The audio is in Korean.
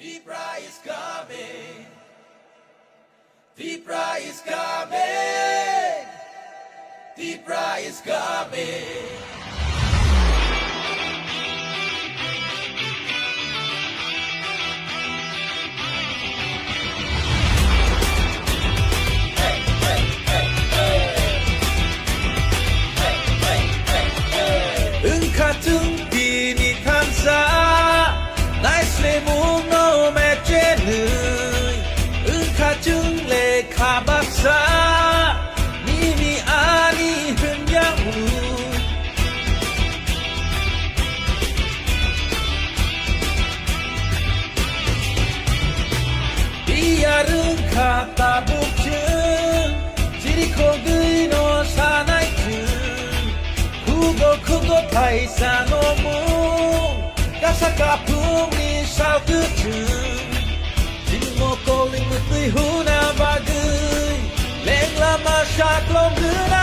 Vibra is coming. Vibra is coming. Vibra is coming. 같은 비니 탐사 나이스레 무노메 쟤는 같은 레 카박사 님이 아니 흔양우 비야른 카타 북층 지리코그이노 사나이층 크고 타이사노무 가사카풍이 사우트층 지모콜링 무뜨이 후나바그 랭라마 샤클롱그나